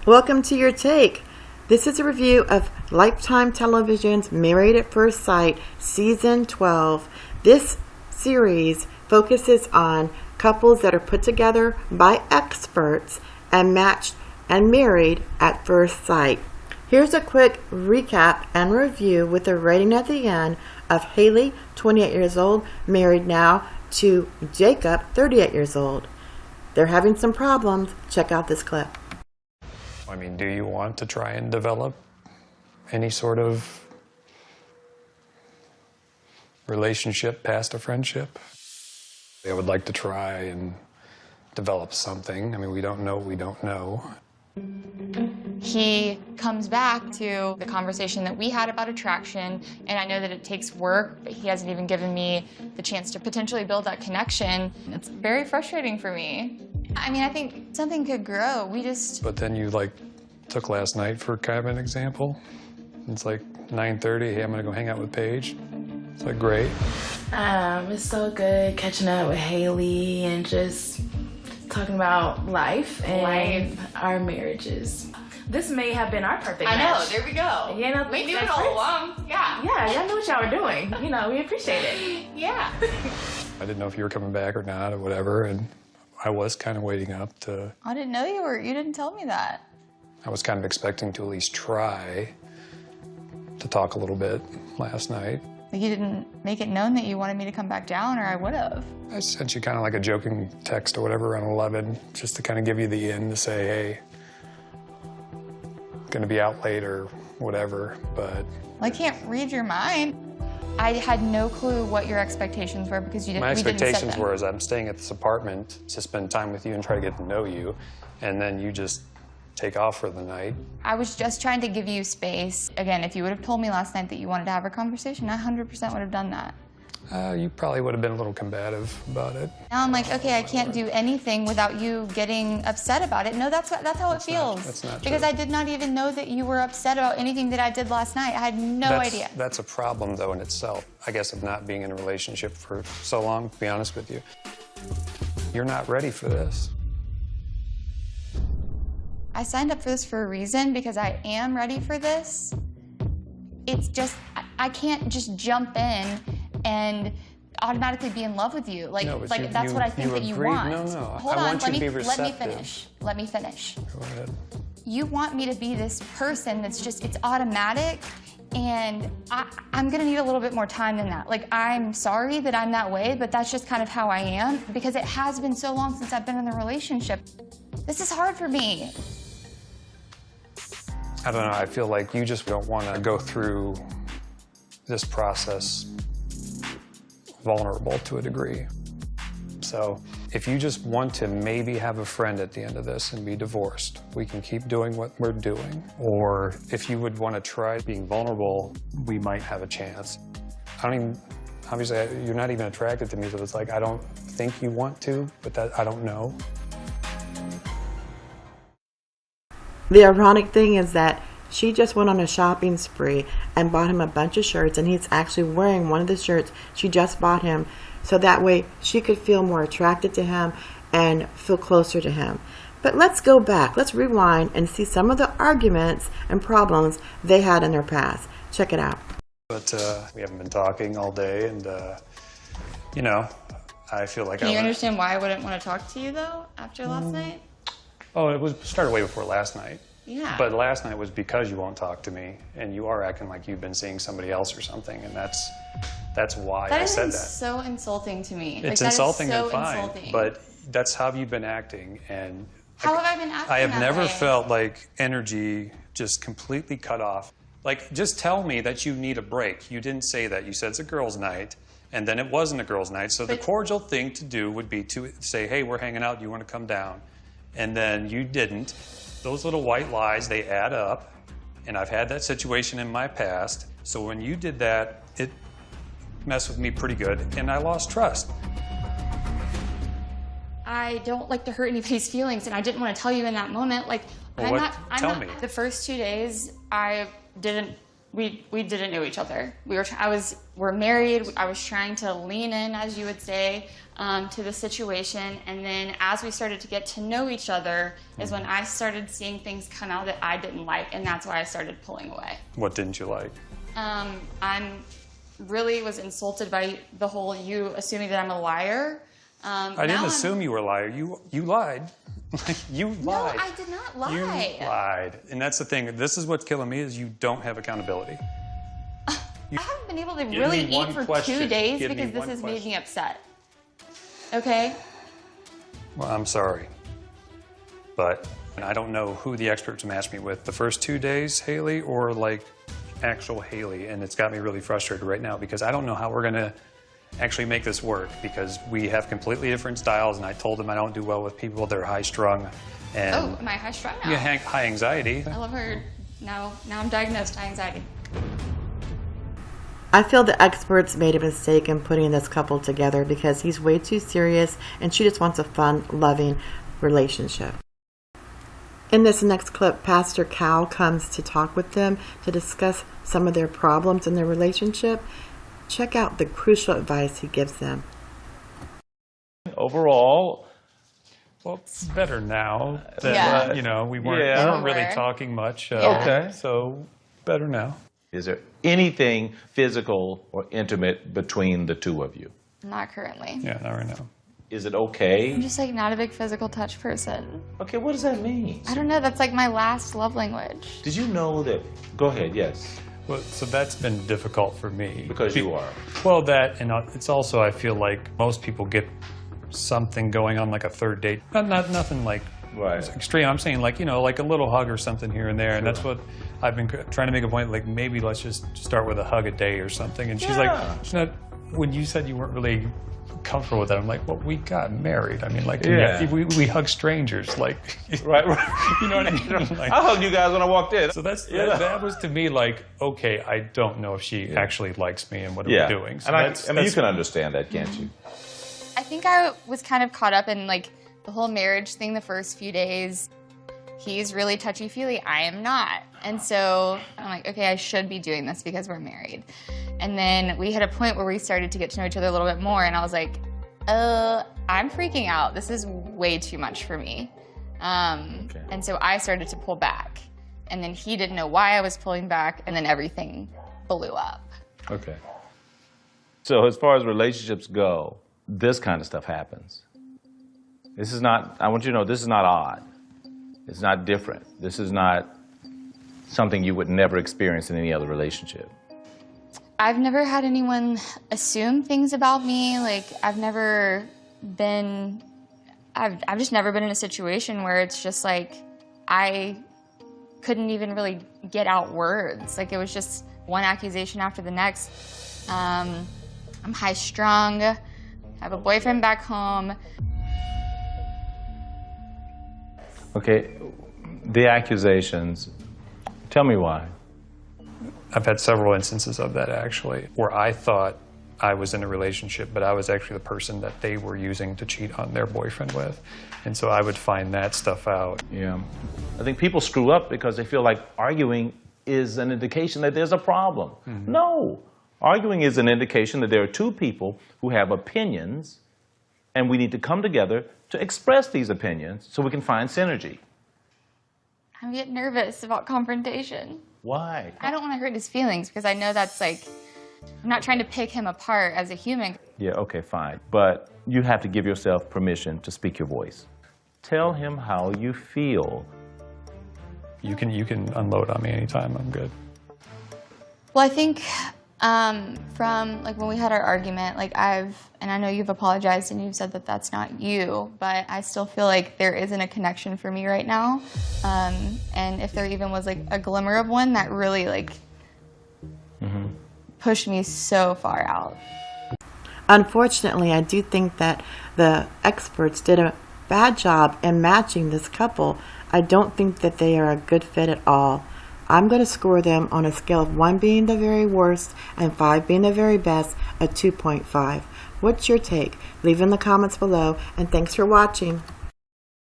Welcome to Your Take. This is a review of Lifetime Television's Married at First Sight, Season 12. This series focuses on couples that are put together by experts and matched and married at first sight. Here's a quick recap and review with a rating at the end of Haley, 28 years old, married now, to Jacob, 38 years old. They're having some problems. Check out this clip. I mean, do you want to try and develop any sort of relationship past a friendship? I would like to try and develop something. I mean, we don't know what we don't know. He comes back to the conversation that we had about attraction, and I know that it takes work, but he hasn't even given me the chance to potentially build that connection. It's very frustrating for me. I mean, I think something could grow. But then you, took last night for kind of an example. It's 9:30, hey, I'm gonna go hang out with Paige. It's great. It's so good catching up with Haley and just talking about life and our marriages. This may have been our perfect match. I know, there we go. You know, we knew it all along. Yeah. Yeah, y'all knew what y'all were doing. You know, we appreciate it. Yeah. I didn't know if you were coming back or not or whatever, and I was kind of waiting up to... I didn't know you were. You didn't tell me that. I was kind of expecting to at least try to talk a little bit last night. You didn't make it known that you wanted me to come back down, or I would have. I sent you kind of a joking text or whatever around 11, just to kind of give you the in to say, hey, gonna be out late or whatever, but... I can't read your mind. I had no clue what your expectations were because you didn't. My expectations we didn't set them. were, as I'm staying at this apartment to spend time with you and try to get to know you, and then you just take off for the night. I was just trying to give you space. Again, if you would have told me last night that you wanted to have a conversation, I 100% would have done that. You probably would have been a little combative about it. Now I'm okay, I can't do anything without you getting upset about it. No, that's how it feels. That's not because true. I did not even know that you were upset about anything that I did last night. I had no idea. That's a problem, though, in itself, I guess, of not being in a relationship for so long, to be honest with you. You're not ready for this. I signed up for this for a reason because I am ready for this. It's just, I can't just jump in and automatically be in love with you. No, that's what I think that you want. No. Hold I on, want you to be receptive. Let me finish. Go ahead. You want me to be this person that's just, it's automatic, and I'm gonna need a little bit more time than that. I'm sorry that I'm that way, but that's just kind of how I am because it has been so long since I've been in a relationship. This is hard for me. I don't know, I feel like you just don't want to go through this process vulnerable to a degree. So if you just want to maybe have a friend at the end of this and be divorced, we can keep doing what we're doing. Or if you would want to try being vulnerable, we might have a chance. Obviously, you're not even attracted to me, so it's I don't think you want to, but I don't know. The ironic thing is that she just went on a shopping spree and bought him a bunch of shirts, and he's actually wearing one of the shirts she just bought him, so that way she could feel more attracted to him and feel closer to him. But let's go back. Let's rewind and see some of the arguments and problems they had in their past. Check it out. But we haven't been talking all day, and, I feel like Can you understand why I wouldn't want to talk to you, though, after last night? Oh, it started way before last night. Yeah. But last night was because you won't talk to me, and you are acting like you've been seeing somebody else or something, and that's why I said that. That is so insulting to me. It's that insulting is so and fine, insulting. but that's how you've been acting, and how have I been acting? I have that never way? felt like energy just completely cut off. Just tell me that you need a break. You didn't say that. You said it's a girls' night, and then it wasn't a girls' night. So the cordial thing to do would be to say, hey, we're hanging out. You want to come down? And then you didn't. Those little white lies, they add up, and I've had that situation in my past. So when you did that, it messed with me pretty good, and I lost trust. I don't like to hurt anybody's feelings, and I didn't want to tell you in that moment. Tell me. The first 2 days, I didn't we didn't know each other. We're married. I was trying to lean in, as you would say, to the situation. And then as we started to get to know each other is when I started seeing things come out that I didn't like, and that's why I started pulling away. What didn't you like? I'm really was insulted by the whole you assuming that I'm a liar. I didn't assume you were a liar. You lied. You lied. No, I did not lie. You lied. And that's the thing. This is what's killing me is you don't have accountability. I haven't been able to really eat for 2 days because this has made me upset. Okay? Well, I'm sorry. But I don't know who the experts matched me with. The first 2 days, Haley, or like actual Haley. And it's got me really frustrated right now because I don't know how we're going to actually make this work because we have completely different styles. And I told him I don't do well with people that are high-strung. And oh, am I high-strung now? Yeah, high anxiety. I love her. Now I'm diagnosed high anxiety. I feel the experts made a mistake in putting this couple together because he's way too serious and she just wants a fun, loving relationship. In this next clip, Pastor Cal comes to talk with them to discuss some of their problems in their relationship. Check out the crucial advice he gives them. Overall, Well, it's better now that, we weren't really talking much. Okay. So better now. is there anything physical or intimate between the two of you? Not currently. Yeah, not right now. Is it okay? I'm just like not a big physical touch person. Okay, what does that mean? I don't know. That's like my last love language. Did you know that? Go ahead, yes. Well, so that's been difficult for me. Because you are. Well, that, and it's also, I feel like most people get something going on like a third date. Not nothing like extreme. I'm saying like, like a little hug or something here and there. And that's what I've been trying to make a point, like maybe let's just start with a hug a day or something. And she's she's not, when you said you weren't really comfortable with that, I'm like, well, we got married. I mean, like, we hug strangers, like, right. You know what I mean? Like, I hugged you guys when I walked in. so that was to me like, okay, I don't know if she actually likes me and what are we doing. So and I mean, you can understand that, can't you? I think I was kind of caught up in like the whole marriage thing the first few days. He's really touchy-feely. I am not. And so I'm like, okay, I should be doing this because we're married. And then we hit a point where we started to get to know each other a little bit more. And I was like, I'm freaking out. This is way too much for me. And so I started to pull back. And then he didn't know why I was pulling back. And then everything blew up. Okay. So as far as relationships go, this kind of stuff happens. This is not, I want you to know, this is not odd. It's not different. This is not something you would never experience in any other relationship. I've never had anyone assume things about me. Like, I've just never been in a situation where it's just like, I couldn't even really get out words. Like, it was just one accusation after the next. I'm high strung, I have a boyfriend back home. Okay, the accusations, tell me why. I've had several instances of that actually, where I thought I was in a relationship, but I was actually the person that they were using to cheat on their boyfriend with. And so I would find that stuff out. Yeah. I think people screw up because they feel like arguing is an indication that there's a problem. Mm-hmm. No. Arguing is an indication that there are two people who have opinions, and we need to come together to express these opinions so we can find synergy. I get nervous about confrontation. Why? I don't want to hurt his feelings because I know that's like, I'm not trying to pick him apart as a human. Yeah, okay, fine. But you have to give yourself permission to speak your voice. Tell him how you feel. You can unload on me anytime, I'm good. Well, I think from like when we had our argument, like and I know you've apologized and you've said that that's not you, but I still feel like there isn't a connection for me right now. And if there even was like a glimmer of one, that really like pushed me so far out. Unfortunately, I do think that the experts did a bad job in matching this couple. I don't think that they are a good fit at all. I'm going to score them on a scale of 1 being the very worst and 5 being the very best, a 2.5. What's your take? Leave in the comments below, and thanks for watching.